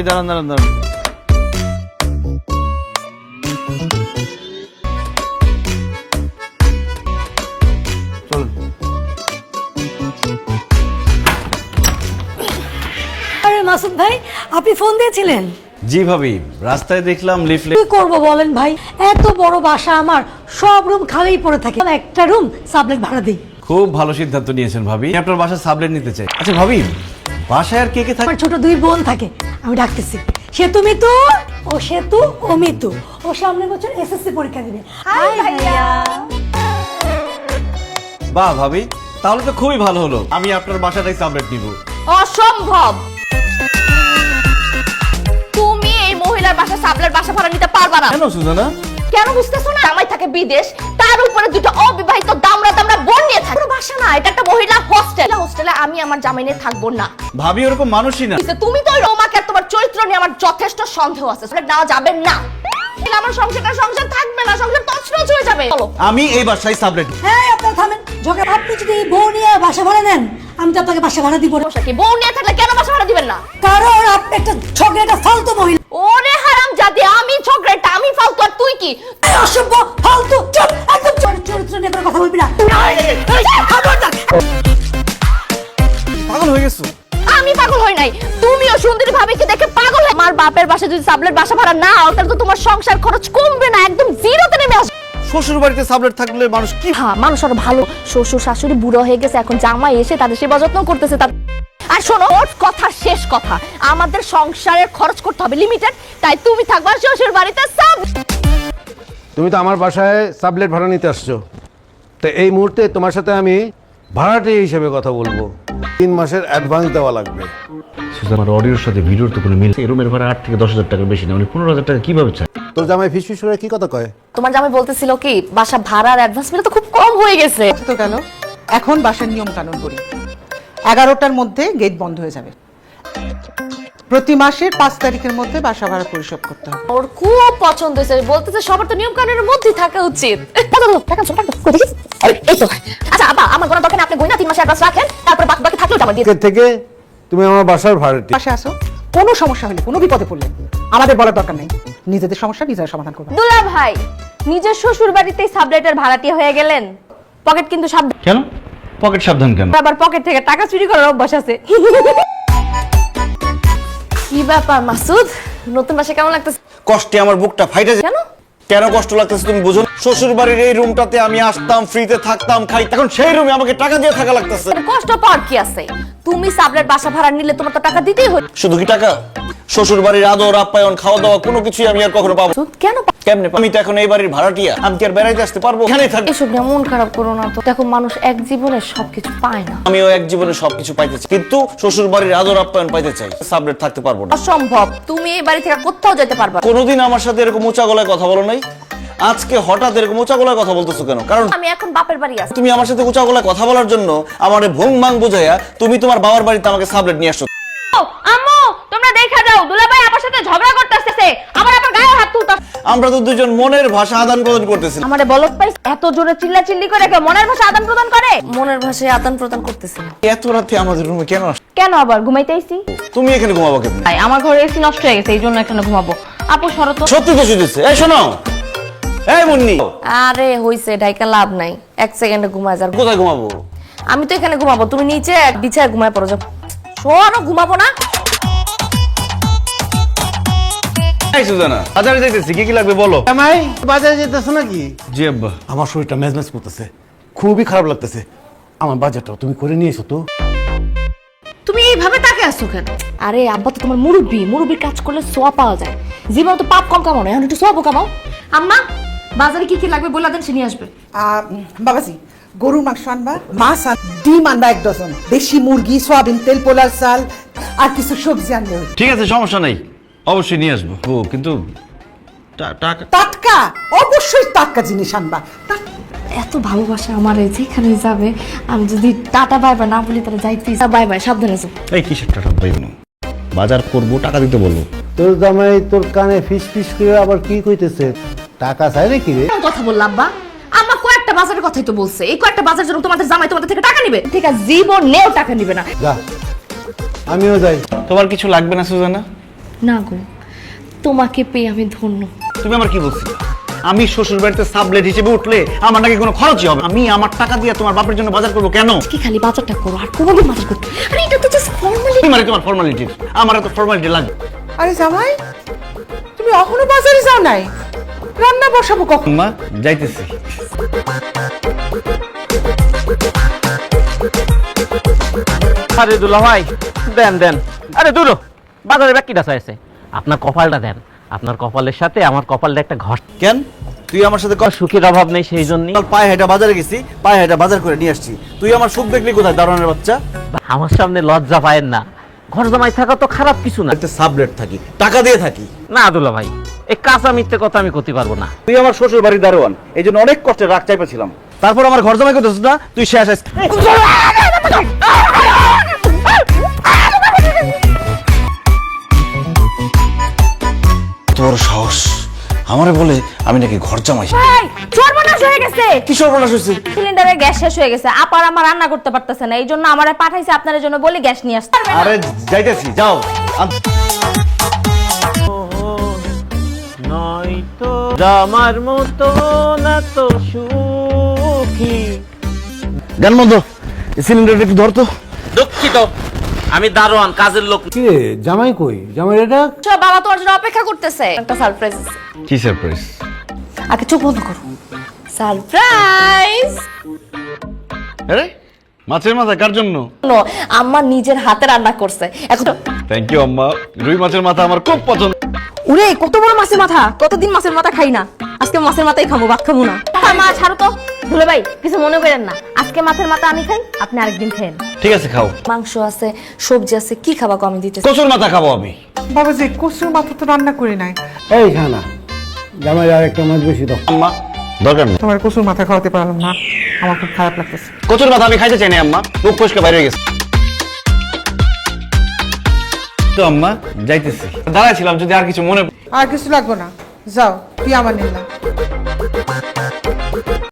দাঁড়ান দাঁড়ান দাঁড়ান, চলুন। আরে মাসুদ ভাই, আপনি ফোন দিয়েছিলেন? জি ভাবি, রাস্তায় দেখলাম লিফলেট। কি করবো বলেন ভাই, এত বড় বাসা আমার, সব রুম খালিই পড়ে থাকে, একটা রুম সাবলেট ভাড়া দিই। খুব ভালো সিদ্ধান্ত নিয়েছেন ভাবি, আমি আপনার বাসার সাবলেট নিতে চাই। আচ্ছা ভাবি, বাসায় আর কে কে থাকে? আমার ছোট দুই বোন থাকে, আমি ডাকতেছি। সেতু মিতু, ও সেতু, ও মিতু, ও সামনের বছর এসএসসি পরীক্ষা দিবে। হাই ভাইয়া। বাহ ভাবি, তাহলে তো খুবই ভালো হলো, আমি আপনার বাসাটাই সাবলেট নিব। অসম্ভব, তুমি এই মহিলার বাসা সাবলেট বাসা ভাড়া নিতে পারবা না। কেন সুজানা? কেন বুঝতেছো না? জামাই থাকে বিদেশ, তার উপরে দুটো অবিবাহিত দামড়া দামড়া বোন নিয়ে থাকে। বাসা না, এটা একটা মহিলা হোস্টেল। হোস্টেলে আমি আমার জামাই নিয়ে থাকবো না। ভাবি ওরকম মানুষই না। তুমি তো রোমাকে আর তোমার চরিত্র নিয়ে আমার যথেষ্ট সন্দেহ আছে। নেওয়া যাবে না, আমার সংসার থাকবে না, সংসার তছনছ হয়ে যাবে। চলো, আমি এই বাসায় সাবলেট। হ্যাঁ, আপনারা থামেন। যখন আপনি যদি এই বউ নিয়ে বাসা ভাড়া নেন, আমি তো আপনাকে বাসা ভাড়া দিব না। কি বউ নিয়ে থাকলে কেন বাসা ভাড়া দিবেন না? কারণ আপনি একটা ঝগড়াটা ফালতু মহিলা। ওরে হারামজাদি, আমি ঝগড়াটা, আমি ফালতু আর তুই কি? এই অসভ্য, ফালতু, চুপ, একদম চরিত্র নিয়ে কোনো কথা বলবি না। পাগল হয়ে গেছো? আমি পাগল হই নাই, তুমিও সুন্দরী ভাবিকে দেখে পাগল হয়ে। আমার বাপের বাসা যদি সাবলেট বাসা ভাড়া না হয়, তাহলে তো তোমার সংসার খরচ কমবে না, একদম জিরোতে নেমে আসবে। শ্বশুর বাড়িতে সাবলেট থাকলে মানুষ কি? হ্যাঁ, মানুষ আরো ভালো। শ্বশুর শাশুড়ি বুড়ো হয়ে গেছে, এখন জামাই এসে তাদের সেবা যত্ন করতেছে। আর শোনো, কথা শেষ কথা, আমাদের সংসারের খরচ করতে হবে লিমিটেড। তাই তুমি থাকবা শ্বশুর বাড়িতে সব। তুমি তো আমার বাসায় সাবলেট ভাড়া নিতে আসছো, তো এই মুহূর্তে তোমার সাথে আমি ভাড়াটে হিসেবে কথা বলবো। 3 মাসের অ্যাডভান্স দেওয়া লাগবে। আমার অডিওর সাথে ভিডিওর তো কোনো মিল। এই রুমের ভাড়া 8 থেকে 10,000 টাকার বেশি না, মানে 15,000 টাকা কিভাবে চায়? তোর জামাই ফিসফিস করে কি কথা কয়? তোমার জামাই বলতেছিল কি, বাসা ভাড়ার অ্যাডভান্স মিলে তো খুব কম হয়ে গেছে। তো গেল, এখন বাসার নিয়ম কানুন করি। 11টার মধ্যে গেট বন্ধ হয়ে যাবে। প্রতি মাসের 5 তারিখের মধ্যে বাসা ভাড়া পরিশোধ করতে হবে। ওর খুব পছন্দ হয়েছে, বলতেছে সবার তো নিয়ম কানুনের মধ্যেই থাকা উচিত। এই তো। আচ্ছা আব্বা, আমার কোনো দরকার নেই, আপনি গয়না 3 মাসের অ্যাডভান্স রাখেন, তারপর বাকি থাকলেও জমা দিয়ে। আজকের থেকে তুমি আমার বাসার ভাড়াটে। পাশে আসো, কোনো সমস্যা হলে, কোনো বিপদে পড়লে আমাদের বলার দরকার নেই, নিজেদের সমস্যা নিজেরা সমাধান করবে। দুলা ভাই, নিজের শ্বশুর বাড়িতেই সাবলেটের ভাড়াটিয়া হয়ে গেলেন। পকেট কিন্তু সাবধান। কেন পকেট সাবধান কেন? আবার পকেট থেকে টাকা চুরি করার অভ্যাস আছে। কি ব্যাপার মাসুদ, নতুন বাসা কেমন লাগতেছে? কষ্টে আমার বুকটা ফাইটে যায়। কেন? কেন কষ্ট লাগতেছে তুমি বুঝো না? শ্বশুর বাড়ির এই রুমটাতে আমি আসতাম, ফ্রিতে থাকতাম, খাই, এখন সেই রুমে আমাকে টাকা দিয়ে থাকা লাগতেছে। কষ্ট পাওয়ার কি আছে? তুমি সাবলেট বাসা ভাড়া নিলে তোমার তো টাকা দিতেই হয়। শুধু কি টাকা? শ্বশুর বাড়ির আদর আপ্যায়ন, খাওয়া দাওয়া কোনো কিছুই আমি আর কখনো পাবো? কেন? কেমনে? আমি তো এখন এই বাড়ির ভাড়াটিয়া, আমি কি আর বেড়াইতে আসতে পারবো? এখানেই থাকবো। এসব নিয়ে মন খারাপ করো না তো। দেখো, মানুষ এক জীবনে সবকিছু পায় না। আমিও এক জীবনে সবকিছু পাইতে চাই, কিন্তু শ্বশুর বাড়ির আদর আপ্যায়ন পাইতে চাই। সাবলেট থাকতে পারবো না। অসম্ভব, তুমি এই বাড়ি থেকে কোথাও যেতে পারবা না। কোনোদিন আমার সাথে এরকম উঁচা গলায় কথা বলো নাই, আজকে হঠাৎ এরকম উঁচা গলায় কথা বলতেছো কেন? কারণ আমি এখন বাপের বাড়ি আছি। তুমি আমার সাথে উঁচা গলায় কথা বলার জন্য আমারে ভং ভাং বুঝাইয়া তুমি তোমার বাবার বাড়িতে আমাকে সাবলেট নিয়ে আসছো। আম্মু, তোমরা দেখা যাও, দুলাভাই আমার সাথে ঝগড়া করতেছে, আবার আমার গায়ে হাত তুলতেছে। আমরা তো দুজন মনের ভাষা আদান প্রদান করতেছি। আমারে বলত পাইছ, এত জোরে চিল্লা চিল্লি করে কেউ মনের ভাষা আদান প্রদান করে? মনের ভাষায় আদান প্রদান করতেছে না। এত রাতে আমাদের রুমে কেন আসছো? কেন আবার ঘুমাইতে আইছি? তুমি এখানে ঘুমাবো কেন? ভাই, আমার ঘরে এসি নষ্ট হয়ে গেছে, এই জন্য এখানে ঘুমাবো। আপু সরো তো। সত্যি তো শুনেছে। এই শোনো, এই মুন্নি, আরে হইছে, ঢাইকা লাভ নাই, 1 সেকেন্ডে ঘুমায় যার। কোথায় ঘুমাবো? আমি তো এখানে ঘুমাবো, তুমি নিচে বিছায় ঘুমায় পড়ো। যাও, সরো, ঘুমাবো না। এই সুজানা, বাজারে যাইতেছি, কি কি লাগবে বলো। জামাই বাজারে যেতেছো নাকি? জি আব্বা। আমার শরীরটা মেজমেজ করতেছে, খুবই খারাপ লাগতেছে। আমার বাজারটা তুমি করে নিয়েছো তো? তুমি এইভাবে তাকে আসছো কেন? আরে আব্বা তো তোমার মুরব্বির কাজ করলে সোয়া পাওয়া যায়। জীবন তো পাপ কম কামাও না, এখন একটু সোয়াবো কামাও। আম্মা, বাজারে কি কি লাগবে বলে দেন, সে নিয়ে আসবে। বাবাজি, গরুর মাংস আনবা, মাছ আন, ডিম আনবা 1 ডজন, দেশি মুরগি, সয়াবিন তেল, পোলার চাল আর কিছু সবজি আনবে। ঠিক আছে, সমস্যা নাই, অবশ্যই নিয়ে আসবো। ও কিন্তু টাকা? টাটকা, অবশ্যই টাটকা জিনিস আনবা। এত ভালোবাসা আমার, যেখানে যাবে আমি যদি টাটা বাই বাই না বলি তাহলে যাইতে বাই বাই, সাবধানে যাও। এই কিসের টাকা পাইব না, বাজার করবো, টাকা দিতে বলবো। তোর জামাই তোর কানে ফিসফিস করে আবার কি কইতেছে? টাকা চাই নাকি রে? কথা বললাম আব্বা, আম্মা কয়েকটা বাজারের কথাই তো বলছে। এই কয়েকটা বাজার জন্য তোমাদের জামাই তোমাদের থেকে টাকা নিবে? ঠিক আছে, জীবনেও টাকা নিবে না। যা, আমিও যাই। তোমার কিছু লাগবে না সুজানা? না গো, তোমাকে পেয়ে আমি ধন্য। তুমি আমার কি বলছি? আমি শ্বশুর বাড়িতে সাবলেট হিসেবে উঠলে আমার নাকি কোনো খরচই হবে? আমি আমার টাকা দিয়ে তোমার বাপের জন্য বাজার করবো কেন? কি খালি বাজারটা করো আর কোনোদিন বাজার করতে? আরে এটা তো জাস্ট ফর্মালি। তুমি মানে তোমার ফর্মালিটি, আমার তো ফর্মালিটি লাগবে। আরে জামাই, তুমি এখনো বাজারে যাও নাই? রান্না বসাবো কখন? মা যাইতেছি। আরে দুলা ভাই, দেন দেন। আরে দুলো, বাজারে ব্যাগটা চাইছে, আপনার কপালটা দেন। আপনার কপালের সাথে আমার কপালটা একটা ঘর। কেন তুই আমার সাথে সুখের অভাব নেই, সেই জন্যই পায়ে হেঁটা বাজারে গেছি, পায়ে হেঁটা বাজার করে নিয়ে আসছি। তুই আমার সুখ দেখলি কোথায়, দারোয়ানের বাচ্চা? আমার সামনে লজ্জা পায়েন না। ঘর জামাই থাকা তো খারাপ কিছু না। একটা সাবলেট থাকি, টাকা দিয়ে থাকি। না দুলা ভাই, এই কাঁচা মিথ্যে কথা আমি করতে পারবো না। তুই আমার শ্বশুর বাড়ির দারোয়ান, এই জন্য অনেক কষ্টে রাগ চাইপেছিলাম। তারপর আমার ঘর জামাই করতেছিস না, তুই শেষ আছিস। তোর সাহস আমারে বলে আমি নাকি ঘর জামাই? ভাই, সর্বনাশ হয়ে গেছে। কি সর্বনাশ হয়েছে? সিলিন্ডারে গ্যাস শেষ হয়ে গেছে, আপার আমার রান্না করতে পারতেছে না, এই জন্য আমারে পাঠাইছে আপনার জন্য বলে গ্যাস নিয়ে আসতে। আরে যাইতেছি, যাও। নয়তো আমার মতো না তো সুখী। গান বন্ধ, সিলিন্ডারটা একটু ধরতো। দুঃখিত, আমি দারোয়ান, কাজের লোক। কি রে, জামাই কই? জামাই এটা সব বাবা তোমার জন্য অপেক্ষা করতেছে, একটা সারপ্রাইজ। কি সারপ্রাইজ? আগে চোখ বন্ধ করো। সারপ্রাইজ। আরে মাছের মাথা কার জন্য? আম্মা নিজের হাতে রান্না করছে। এখন থ্যাংক ইউ আম্মা, রুই মাছের মাথা আমার খুব পছন্দ। ওরে কত বড় মাছের মাথা, কতদিন মাছের মাথা খাই না, আজকে মাছের মাথাই খাবো, ভাত খাবো না। মা ছাড়ো তো, ভুলে ভাই কিছু মনে করেন না, আজকে মাছের মাথা আমি খাই, আপনি আরেকদিন খান। ঠিক আছে, খাও। মাংস আছে, সবজি আছে, কি খাবা কম দিতেছি। কচুর মাথা খাবো আমি। বাবা যে কচুর মাথা তো রান্না করি নাই। এই খানা, জামাই আর একটা মাছ বেশি দাও। আম্মা দরকার নেই, তোমার কচুর মাথা খাওয়াতে পারলাম না, আমার খুব খারাপ লাগতেছে। কচুর মাথা আমি খাইতে চাই না আম্মা, মুখ ফসকে বাইরে হয়ে গেছে। তো আম্মা যাইতেছি, দাঁড়াইছিলাম যদি আর কিছু মনে। আর কিছু লাগবে না, যাও, তুই আমার নিলাম।